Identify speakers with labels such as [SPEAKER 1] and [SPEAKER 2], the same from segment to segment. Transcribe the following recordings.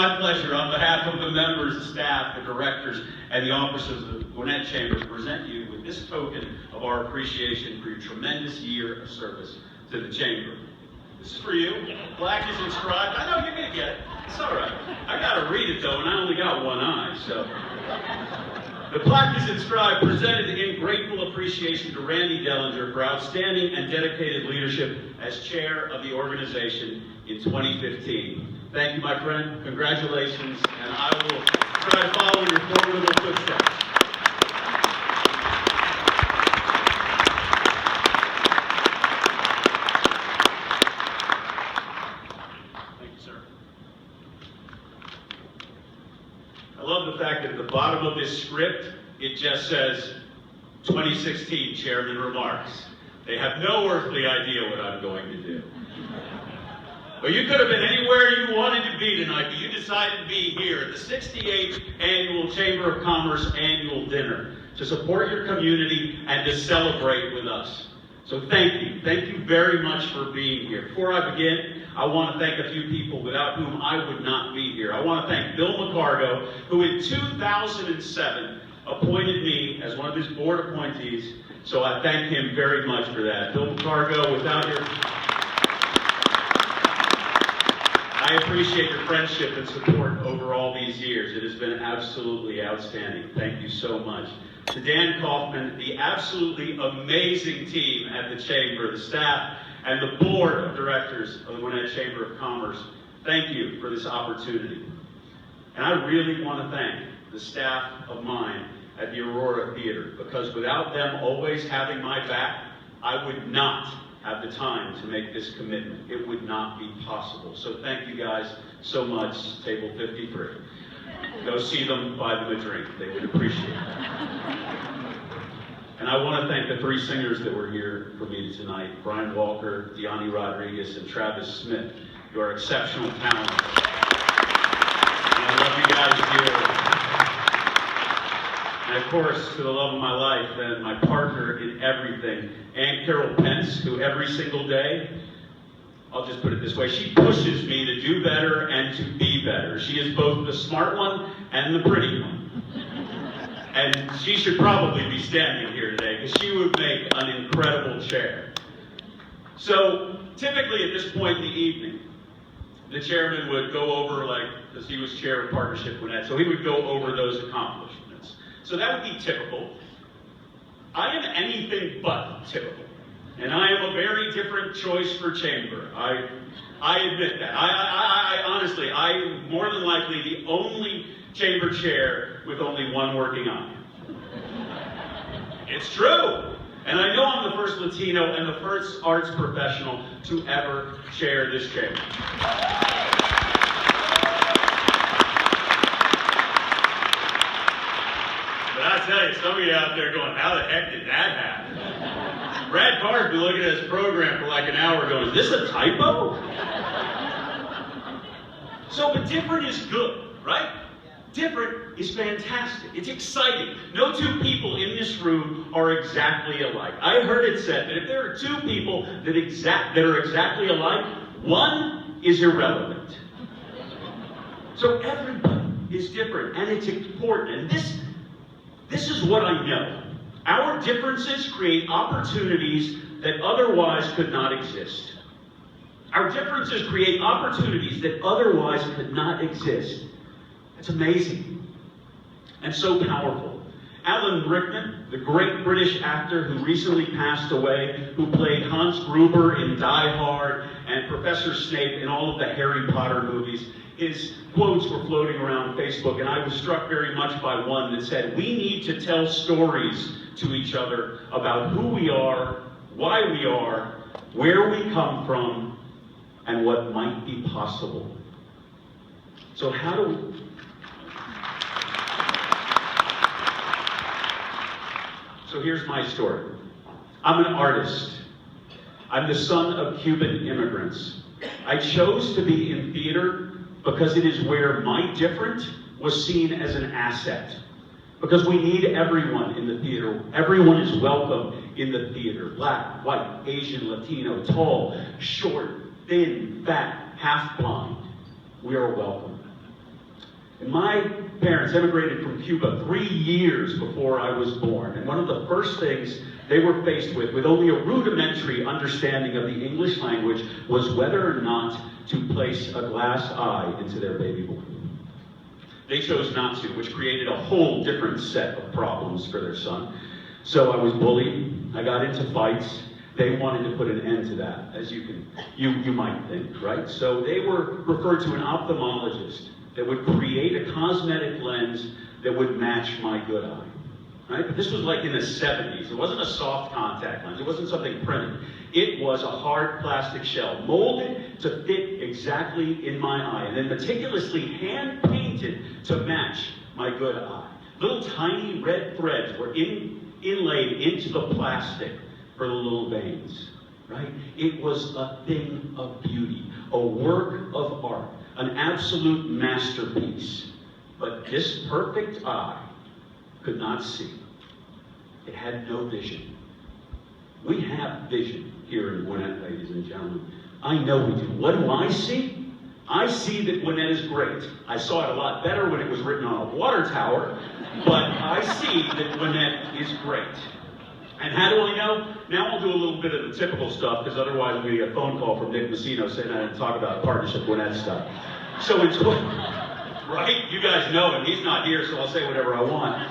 [SPEAKER 1] my pleasure, on behalf of the members, the staff, the directors, and the officers of the Gwinnett Chamber, to present you with this token of our appreciation for your tremendous year of service to the Chamber. This is for you. Black is inscribed. I know you're going to get it. It's all right. I got to read it, though, and I only got one eye, so. The plaque is inscribed, presented in grateful appreciation to Randy Dellinger for outstanding and dedicated leadership as chair of the organization in 2015. Thank you, my friend. Congratulations, and I will try to follow in your formidable footsteps. Thank you, sir. I love the fact that at the bottom of this script, it just says, 2016 Chairman remarks. They have no earthly idea what I'm going to do. Well, you could have been anywhere you wanted to be tonight, but you decided to be here at the 68th Annual Chamber of Commerce Annual Dinner to support your community and to celebrate with us. So thank you. Thank you very much for being here. Before I begin, I want to thank a few people without whom I would not be here. I want to thank Bill McCargo, who in 2007 appointed me as one of his board appointees, so I thank him very much for that. Bill McCargo, without your... I appreciate your friendship and support over all these years. It has been absolutely outstanding. Thank you so much. To Dan Kaufman, the absolutely amazing team at the Chamber, the staff, and the board of directors of the Gwinnett Chamber of Commerce, thank you for this opportunity. And I really want to thank the staff of mine at the Aurora Theatre, because without them always having my back, I would not have the time to make this commitment. It would not be possible. So thank you guys so much, table 53. Go see them, buy them a drink. They would appreciate it. And I want to thank the three singers that were here for me tonight, Brian Walker, Deani Rodriguez, and Travis Smith. You are exceptional talents. And I love you guys dearly. And of course, to the love of my life and my partner in everything, Ann Carol Pence, who every single day, I'll just put it this way, she pushes me to do better and to be better. She is both the smart one and the pretty one. And she should probably be standing here today because she would make an incredible chair. So typically at this point in the evening, the chairman would go over, because he was chair of Partnership Gwinnett, so he would go over those accomplishments. So that would be typical. I am anything but typical. And I am a very different choice for chamber. I admit that. I honestly, I'm more than likely the only chamber chair with only one working eye. It's true. And I know I'm the first Latino and the first arts professional to ever chair this chamber. But I tell you, some of you out there going, how the heck did that happen? Brad Carr's been looking at his program for like an hour going, is this a typo? So, but different is good, right? Different is fantastic. It's exciting. No two people in this room are exactly alike. I heard it said that if there are two people that are exactly alike, one is irrelevant. So everybody is different, and it's important. And this is what I know. Our differences create opportunities that otherwise could not exist. Our differences create opportunities that otherwise could not exist. It's amazing and so powerful. Alan Rickman, the great British actor who recently passed away, who played Hans Gruber in Die Hard and Professor Snape in all of the Harry Potter movies, his quotes were floating around Facebook, and I was struck very much by one that said, we need to tell stories to each other about who we are, why we are, where we come from, and what might be possible. So how do we... So here's my story. I'm an artist. I'm the son of Cuban immigrants. I chose to be in theater because it is where my different was seen as an asset. Because we need everyone in the theater. Everyone is welcome in the theater. Black, white, Asian, Latino, tall, short, thin, fat, half blind. We are welcome. And my parents emigrated from Cuba 3 years before I was born. And one of the first things they were faced with only a rudimentary understanding of the English language, was whether or not to place a glass eye into their baby boy. They chose not to, which created a whole different set of problems for their son. So I was bullied, I got into fights. They wanted to put an end to that, as you might think, right? So they were referred to an ophthalmologist that would create a cosmetic lens that would match my good eye, right? But this was like in the 70s. It wasn't a soft contact lens. It wasn't something printed. It was a hard plastic shell, molded to fit exactly in my eye, and then meticulously hand-painted to match my good eye. Little tiny red threads were inlaid into the plastic for the little veins, right? It was a thing of beauty, a work of art, an absolute masterpiece. But this perfect eye could not see. It had no vision. We have vision here in Gwinnett, ladies and gentlemen. I know we do. What do I see? I see that Gwinnett is great. I saw it a lot better when it was written on a water tower, but I see that Gwinnett is great. And how do I know? Now I'll do a little bit of the typical stuff, because otherwise I'm going to get a phone call from Nick Messino saying I didn't talk about Partnership Gwinnett stuff. So it's right? You guys know him. He's not here, so I'll say whatever I want.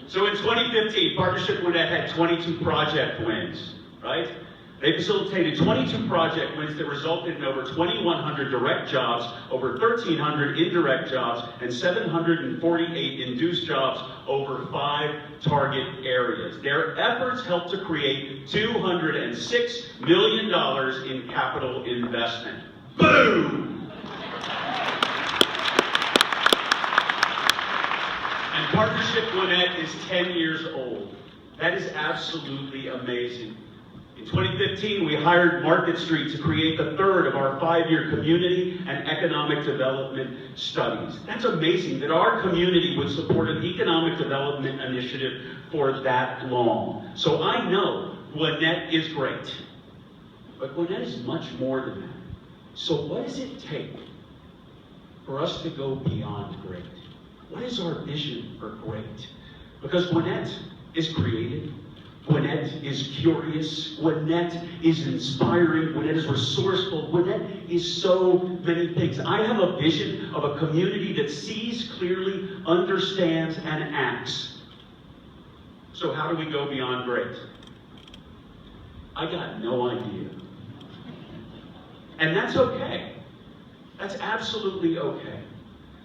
[SPEAKER 1] So in 2015, Partnership Gwinnett had 22 project wins, right? They facilitated 22 project wins that resulted in over 2,100 direct jobs, over 1,300 indirect jobs, and 748 induced jobs over 5 target areas. Their efforts helped to create $206 million in capital investment. Boom! And Partnership Gwinnett is 10 years old. That is absolutely amazing. In 2015, we hired Market Street to create the third of our 5-year community and economic development studies. That's amazing that our community would support an economic development initiative for that long. So I know Gwinnett is great, but Gwinnett is much more than that. So what does it take for us to go beyond great? What is our vision for great? Because Gwinnett is creative. Gwinnett is curious. Gwinnett is inspiring. Gwinnett is resourceful. Gwinnett is so many things. I have a vision of a community that sees clearly, understands, and acts. So how do we go beyond great? I got no idea. And that's okay. That's absolutely okay.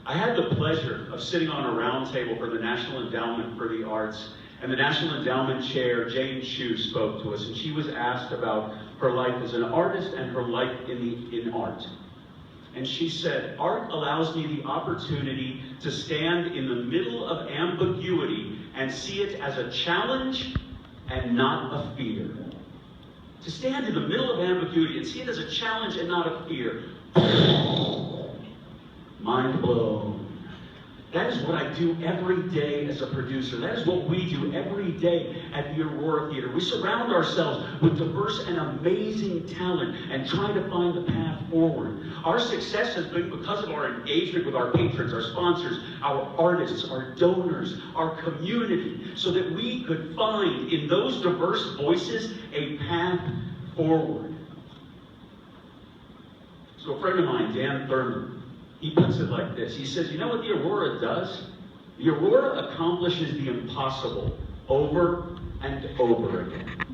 [SPEAKER 1] I had the pleasure of sitting on a round table for the National Endowment for the Arts, and the National Endowment Chair, Jane Chu, spoke to us, and she was asked about her life as an artist and her life in art. And she said, "Art allows me the opportunity to stand in the middle of ambiguity and see it as a challenge and not a fear." To stand in the middle of ambiguity and see it as a challenge and not a fear. Mind blown. That is what I do every day as a producer. That is what we do every day at the Aurora Theatre. We surround ourselves with diverse and amazing talent and try to find the path forward. Our success has been because of our engagement with our patrons, our sponsors, our artists, our donors, our community, so that we could find in those diverse voices a path forward. So a friend of mine, Dan Thurman, he puts it like this. He says, you know what the Aurora does? The Aurora accomplishes the impossible over and over again.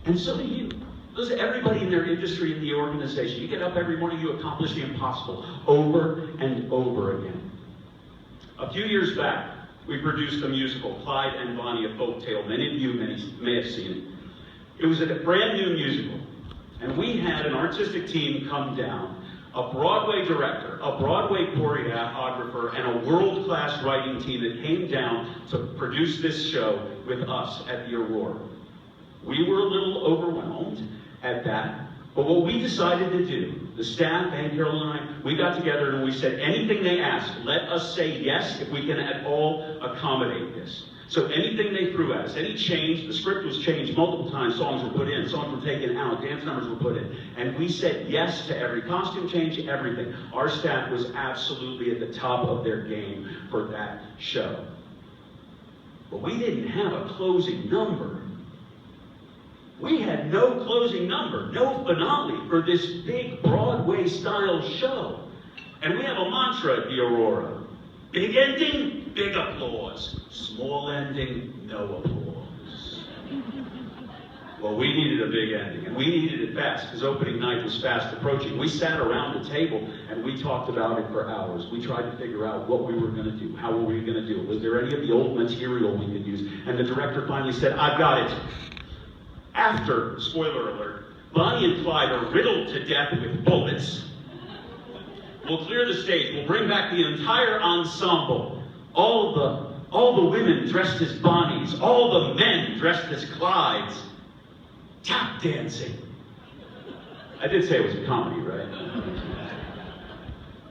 [SPEAKER 1] And so do you. Those are everybody in their industry, in the organization. You get up every morning, you accomplish the impossible over and over again. A few years back, we produced a musical, Clyde and Bonnie, a folk tale. Many of you may have seen it. It was a brand new musical. And we had an artistic team come down, a Broadway director, a Broadway choreographer, and a world-class writing team that came down to produce this show with us at the Aurora. We were a little overwhelmed at that, but what we decided to do, the staff, Ann Carroll and I, we got together and we said, anything they ask, let us say yes if we can at all accommodate this. So anything they threw at us, any change, the script was changed multiple times, songs were put in, songs were taken out, dance numbers were put in. And we said yes to every costume change, everything. Our staff was absolutely at the top of their game for that show. But we didn't have a closing number. We had no closing number, no finale for this big Broadway-style show. And we have a mantra at the Aurora. Big ending, big applause. Small ending, no applause. Well, we needed a big ending, and we needed it fast, because opening night was fast approaching. We sat around the table, and we talked about it for hours. We tried to figure out what we were going to do. How were we going to do it? Was there any of the old material we could use? And the director finally said, I've got it. After, spoiler alert, Bonnie and Clyde are riddled to death with bullets, we'll clear the stage. We'll bring back the entire ensemble. All the women dressed as Bonnies. All the men dressed as Clydes. Tap dancing. I did say it was a comedy, right?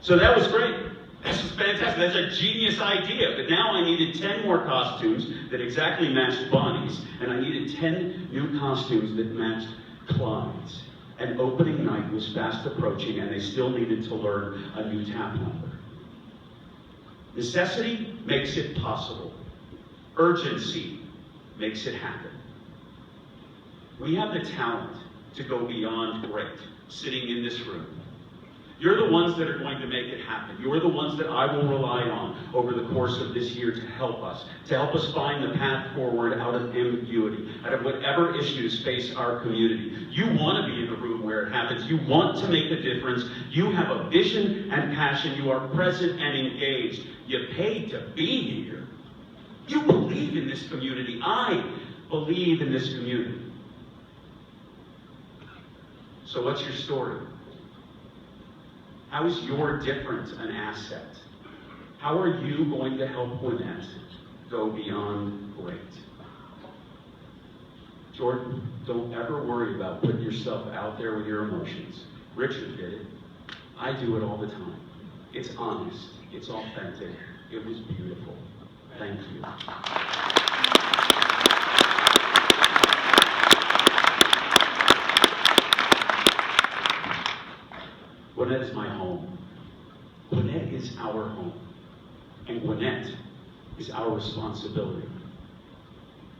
[SPEAKER 1] So that was great. This was fantastic. That's a genius idea. But now I needed 10 more costumes that exactly matched Bonnies. And I needed 10 new costumes that matched Clydes. And opening night was fast approaching, and they still needed to learn a new tap number. Necessity makes it possible. Urgency makes it happen. We have the talent to go beyond great, sitting in this room. You're the ones that are going to make it happen. You're the ones that I will rely on over the course of this year to help us find the path forward out of ambiguity, out of whatever issues face our community. You want to be in the room where it happens. You want to make a difference. You have a vision and passion. You are present and engaged. You paid to be here. You believe in this community. I believe in this community. So what's your story? How is your difference an asset? How are you going to help Gwinnett go beyond great? Jordan, don't ever worry about putting yourself out there with your emotions. Richard did it. I do it all the time. It's honest. It's authentic. It was beautiful. Thank you. Gwinnett is my home. Gwinnett is our home. And Gwinnett is our responsibility.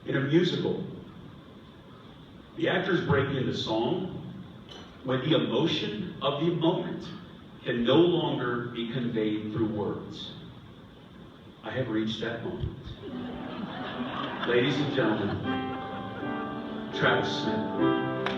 [SPEAKER 1] In a musical, the actors break into song when the emotion of the moment can no longer be conveyed through words. I have reached that moment. Ladies and gentlemen, Travis Smith.